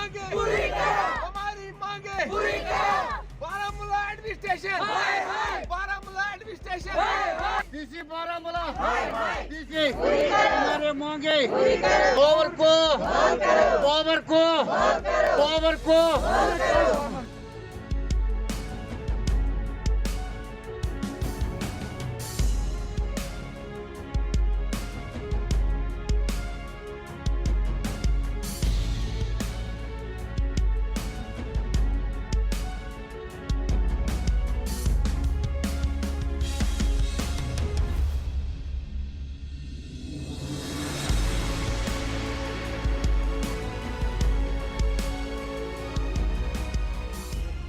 मांगे पूरी करो, हमारी मांगे पूरी करो। Baramulla administration, Baramulla administration, DC Baramulla, DC हमारे मांगे पावर को, पावर को, पावर को।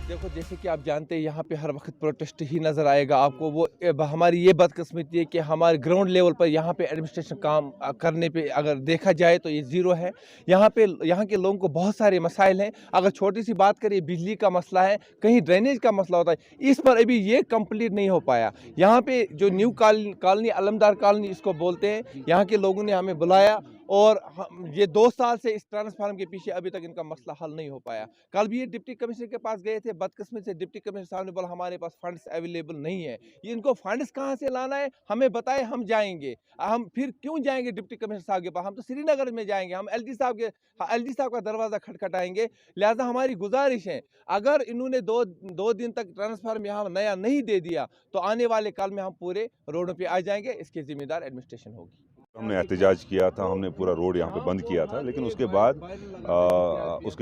देखो, जैसे कि आप जानते हैं यहाँ पे हर वक्त प्रोटेस्ट ही नज़र आएगा आपको। वो हमारी ये बदकिस्मती है कि हमारे ग्राउंड लेवल पर यहाँ पे एडमिनिस्ट्रेशन काम करने पे अगर देखा जाए तो ये ज़ीरो है। यहाँ के लोगों को बहुत सारे मसाइल हैं। अगर छोटी सी बात करें, बिजली का मसला है, कहीं ड्रेनेज का मसला होता है, इस पर अभी ये कंप्लीट नहीं हो पाया। यहाँ पे जो न्यू कॉलोनी अलमदार कॉलोनी इसको बोलते हैं, यहाँ के लोगों ने हमें बुलाया और ये 2 साल से इस ट्रांसफार्मर के पीछे अभी तक इनका मसला हल नहीं हो पाया। कल भी ये डिप्टी कमिश्नर के पास गए थे, बदकिस्मती से डिप्टी कमिश्नर साहब ने बोला हमारे पास फंड्स अवेलेबल नहीं है। ये इनको फंड्स कहाँ से लाना है, हमें बताए, हम जाएंगे। हम फिर क्यों जाएंगे डिप्टी कमिश्नर साहब के पास? हम तो श्रीनगर में जाएंगे, हम एलडी साहब का दरवाज़ा खटखटाएंगे। लिहाजा हमारी गुजारिश है, अगर इन्होंने दो दिन तक ट्रांसफार्मर यहाँ नया नहीं दे दिया तो आने वाले कल में हम पूरे रोडों पर आ जाएंगे। इसकी जिम्मेदार एडमिनिस्ट्रेशन होगी। हमने एहतजाज किया था, हमने पूरा रोड यहाँ पे बंद किया था, लेकिन उसके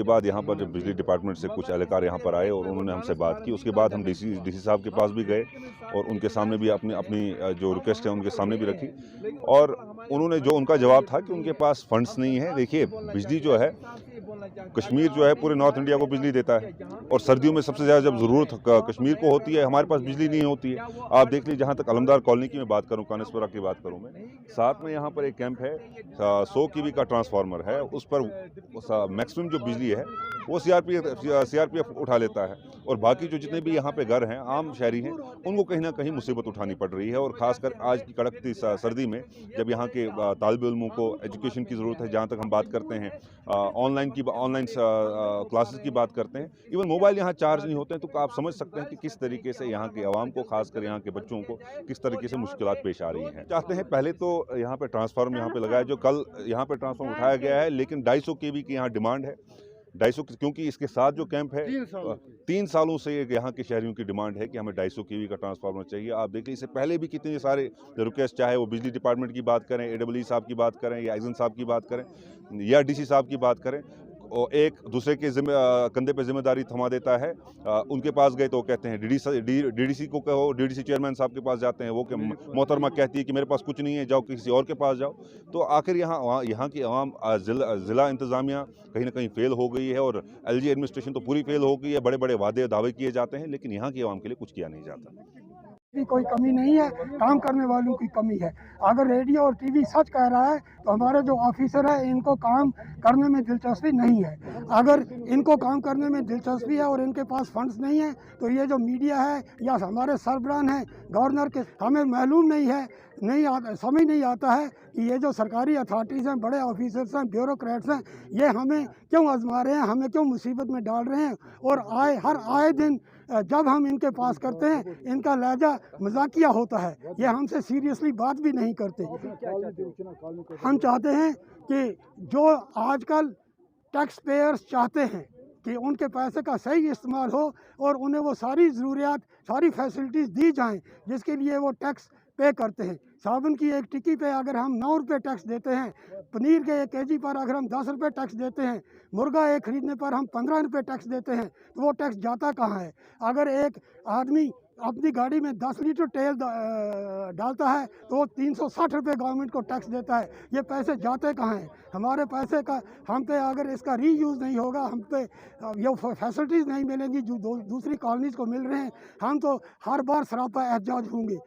बाद यहाँ पर जब बिजली डिपार्टमेंट से कुछ एहलकार यहाँ पर आए और उन्होंने हमसे बात की, उसके बाद हम डीसी साहब के पास भी गए और उनके सामने भी अपनी जो रिक्वेस्ट है उनके सामने भी रखी और उन्होंने जो उनका जवाब था कि उनके पास फंड्स नहीं है। देखिए, बिजली जो है, कश्मीर जो है पूरे नॉर्थ इंडिया को बिजली देता है और सर्दियों में सबसे ज़्यादा जब ज़रूरत कश्मीर को होती है, हमारे पास बिजली नहीं होती है। आप देख लीजिए, जहाँ तक अलमदार कॉलोनी की मैं बात करूँ, कानसपुरा की बात करूँ मैं, साथ में यहाँ पर एक कैंप है, 100 kV का ट्रांसफार्मर है, उस पर मैक्सिमम जो बिजली है वो सीआरपीएफ उठा लेता है और बाकी जो जितने भी यहाँ पे घर हैं, आम शहरी हैं, उनको कहीं ना कहीं मुसीबत उठानी पड़ रही है। और ख़ासकर आज की कड़कती सर्दी में जब यहाँ के तालिब इल्मों को एजुकेशन की ज़रूरत है, जहाँ तक हम बात करते हैं ऑनलाइन क्लासेस की बात करते हैं, इवन मोबाइल यहाँ चार्ज नहीं होते हैं, तो आप समझ सकते हैं कि किस तरीके से यहाँ के आवाम को, खासकर यहाँ के बच्चों को किस तरीके से मुश्किलात पेश आ रही हैं। चाहते हैं पहले तो यहाँ पे ट्रांसफार्मर यहाँ पे लगाया, जो कल यहाँ पे ट्रांसफार्मर उठाया गया है, लेकिन 250 kV की यहाँ डिमांड है। 250, क्योंकि इसके साथ जो कैंप है 3 सालों से यहाँ के शहरियों की डिमांड है कि हमें 250 kV का ट्रांसफार्मर चाहिए। आप देखिए, इससे पहले भी कितने सारे रिक्वेस्ट, चाहे वो बिजली डिपार्टमेंट की बात करें, AEE साहब की बात करें, या आइजन साहब की बात करें, या DC साहब की बात करें, और एक दूसरे के कंधे पे जिम्मेदारी थमा देता है। उनके पास गए तो वो कहते हैं DDC को कहो, DDC चेयरमैन साहब के पास जाते हैं, वो मोहतरमा कहती है कि मेरे पास कुछ नहीं है, जाओ किसी और के पास जाओ। तो आखिर यहाँ की आवाम, ज़िला इंतज़ामिया कहीं ना कहीं फेल हो गई है और LG एडमिनिस्ट्रेशन तो पूरी फेल हो गई है। बड़े बड़े वादे दावे किए जाते हैं, लेकिन यहाँ की आवाम के लिए कुछ किया नहीं जाता। की कोई कमी नहीं है, काम करने वालों की कमी है। अगर रेडियो और टीवी सच कह रहा है तो हमारे जो ऑफिसर है, इनको काम करने में दिलचस्पी नहीं है। अगर इनको काम करने में दिलचस्पी है और इनके पास फंड्स नहीं है, तो ये जो मीडिया है या हमारे सरबराह हैं गवर्नर के, हमें मालूम नहीं है, समझ नहीं आता है कि ये जो सरकारी अथॉरिटीज़ हैं, बड़े ऑफिसर्स हैं, ब्यूरोक्रेट्स हैं, ये हमें क्यों आजमा रहे हैं, हमें क्यों मुसीबत में डाल रहे हैं। और हर आए दिन जब हम इनके पास करते हैं, इनका लहजा मजाकिया होता है, ये हमसे सीरियसली बात भी नहीं करते। हम चाहते हैं कि जो आजकल टैक्स पेयर्स चाहते हैं कि उनके पैसे का सही इस्तेमाल हो और उन्हें वो सारी ज़रूरियात, सारी फैसिलिटीज़ दी जाएं जिसके लिए वो टैक्स पे करते हैं। साबुन की एक टिक्की पे अगर हम 9 रुपये टैक्स देते हैं, पनीर के 1 kg पर अगर हम 10 रुपये टैक्स देते हैं, मुर्गा एक खरीदने पर हम 15 रुपये टैक्स देते हैं, तो वो टैक्स जाता कहाँ है? अगर एक आदमी अपनी गाड़ी में 10 लीटर तेल डालता है तो वो 360 रुपये गवर्नमेंट को टैक्स देता है। ये पैसे जाते कहाँ हैं? हमारे पैसे का हम पे अगर इसका रीयूज़ नहीं होगा, हम पे ये फैसिलिटीज़ नहीं मिलेंगी जो दूसरी कॉलोनीज़ को मिल रहे हैं, हम तो हर बार सरापा एहतजाज होंगे।